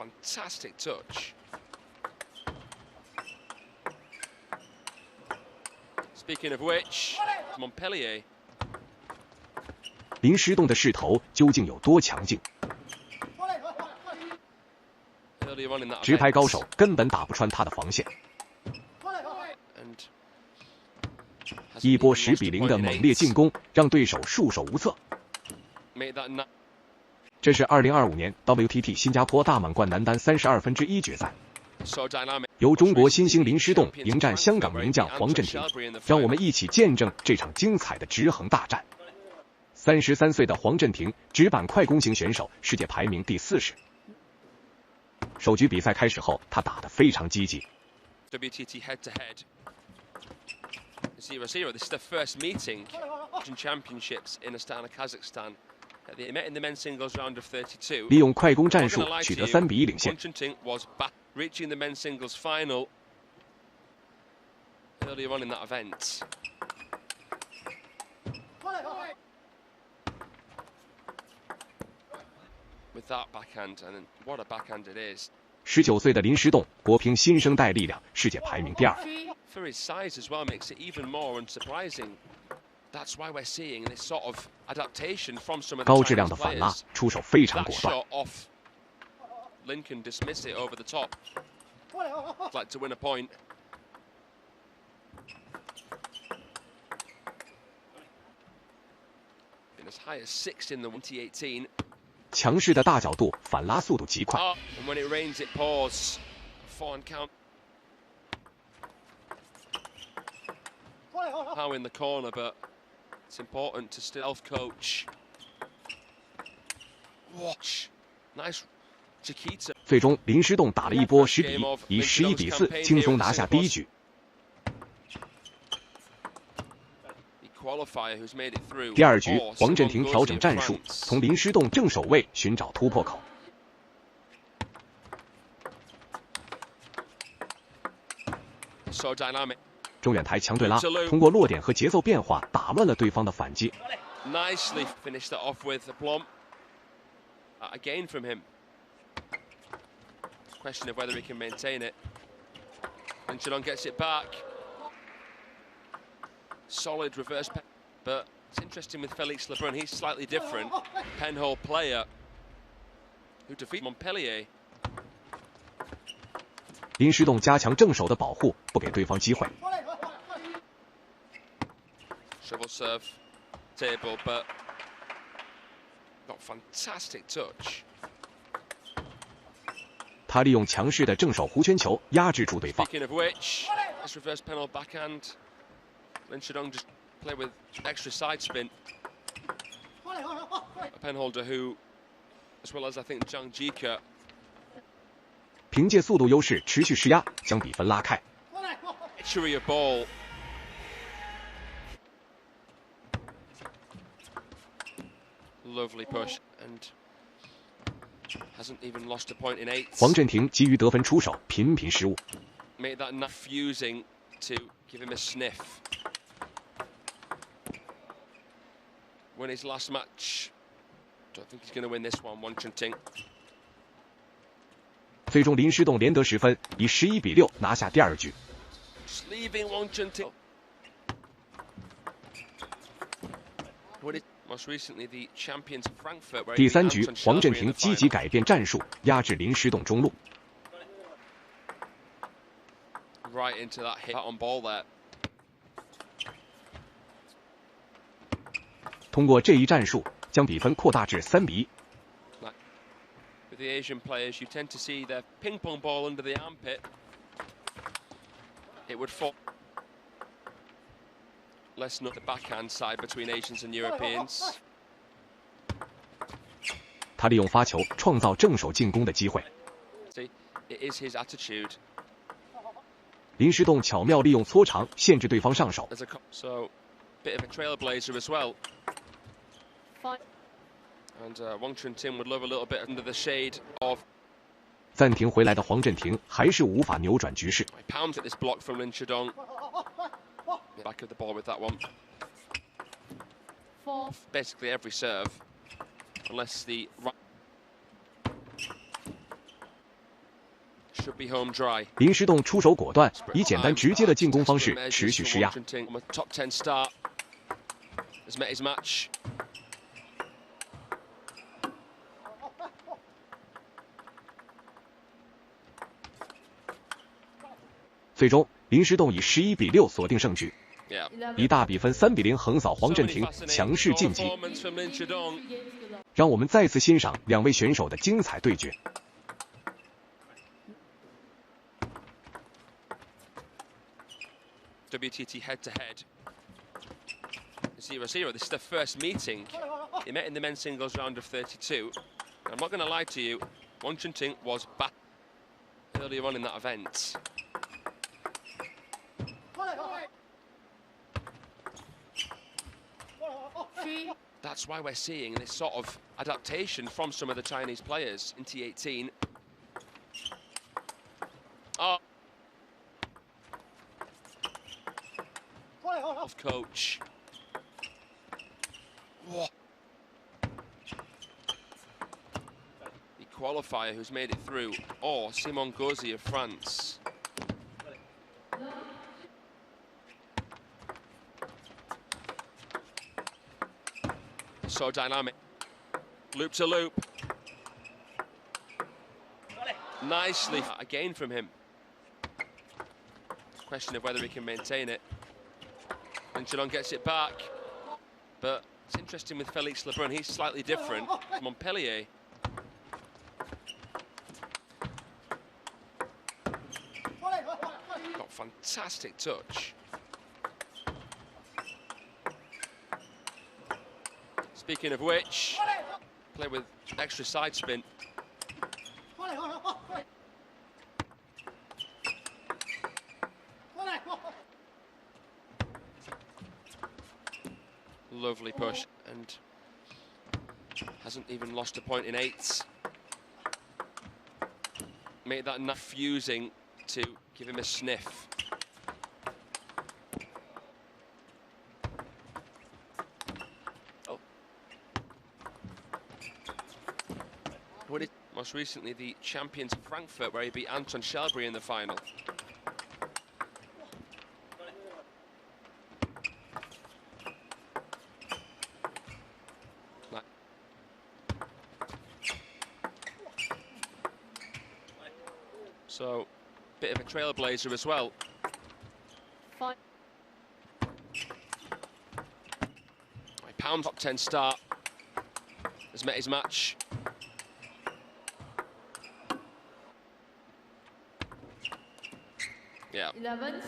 fantastic touch. Speaking of which, Montpellier. 林诗栋的势头究竟有多强劲？直拍高手根本打不穿他的防线。一波10比0的猛烈进攻，让对手束手无策。这是2025年 WTT 新加坡大满贯男单32分之1决赛，由中国新星林诗栋迎战香港名将黄镇廷，让我们一起见证这场精彩的直横大战。33岁的黄镇廷，直板快攻型选手，世界排名第40。首局比赛开始后，他打得非常积极。WTT head-to-head. 0-0. This is the first meeting in championships in Astana, Kazakhstan. They met in the men's singles round of 32. 利用快攻战术取得3比1领先。Chun was back, reaching the men's singles final earlier on in that event. With that backhand, and what a backhand it is. 19岁的林诗栋国乒新生代力量，世界排名第2。For his size as well makes it even more unsurprising. That's why we're seeing this sort of adaptation from some of the 高质量的反拉，出手非常果断。LIN can dismiss it over the top. Like to win a point. Been as high as 6 in the 2018. 强势的大角度反拉速度极快。And when it rains, it pours. Forehand count. How in the corner, but it's important to still coach. Watch, nice Chiquita. 最终，林诗栋打了一波10比1，以11比4轻松拿下第1局。第2局，黄镇廷调整战术，从林诗栋正手位寻找突破口。中远台强对拉，通过落点和节奏变化打乱了对方的反击。Nicely finished that off with a plump. Again from him. Question of whether he can maintain it. LIN Shidong gets it back. Solid reverse, but it's interesting with Felix Lebrun. He's slightly different. Penhole player who defeated Montpellier. 林诗栋加强正手的保护，不给对方机会。Shovel serve, table, but got fantastic touch. 他利用强势的正手弧圈球压制住对方。 Speaking of which, this reverse penhole backhand. LIN Shidong just play with extra side spin. A penholder who, as well as I think Zhang Jika. 凭借速度优势持续施压，将比分拉开。Victory of ball. Lovely push and hasn't even lost a point in 8. 黄镇廷急于得分出手，频频失误。 Made that enough fusing to give him a sniff. Win his last match. Don't think he's going to win this one. WONG Ting. 最终林诗栋连得10分，以11比6拿下第2局。Leaving WONG Ting. Most recently, the champions Frankfurt. 第3局，黄镇廷积极改变战术，压制林诗栋中路。 Right into that hit on ball there. 通过这一战术，将比分扩大至3比1。 With the Asian players, you tend to see their ping pong ball under the armpit. It would fall. Let's note the backhand side between Asians and Europeans. 他利用发球创造正手进攻的机会。 See, it is his attitude. 林诗栋巧妙利用搓长限制对方上手。 So, bit of a trailblazer as well. And WONG Ting would love a little bit under the shade of. 暂停回来的黄镇廷还是无法扭转局势。 Pounds at this block from LIN Shidong. Back of the ball with that one. Basically every serve, unless the 林诗栋出手果断，以简单直接的进攻方式持续施压。最终，林诗栋以11比6锁定胜局，以大比分3比0横扫黄镇廷，强势晋级。让我们再次欣赏两位选手的精彩对决。WTT head-to-head. 0-0. This is their first meeting. They met in the men's singles round of 32. I'm not going to lie to you, Ting was back earlier on in that event. That's why we're seeing this sort of adaptation from some of the Chinese players in T18. Oh. Off coach. Whoa. The qualifier who's made it through, or Simon Gauzy of France. So dynamic. Loop to loop. Nicely again from him. Question of whether he can maintain it. And Shidong gets it back. But it's interesting with Felix Lebrun, he's slightly different. Montpellier. Got fantastic touch. Speaking of which, play with extra side spin. Lovely push, and hasn't even lost a point in 8s. Made that enough fusing to give him a sniff. Most recently the champions of Frankfurt, where he beat Anton Shelbury in the final. So, bit of a trailblazer as well. Fine. Pound top 10 start has met his match. Yeah. 11.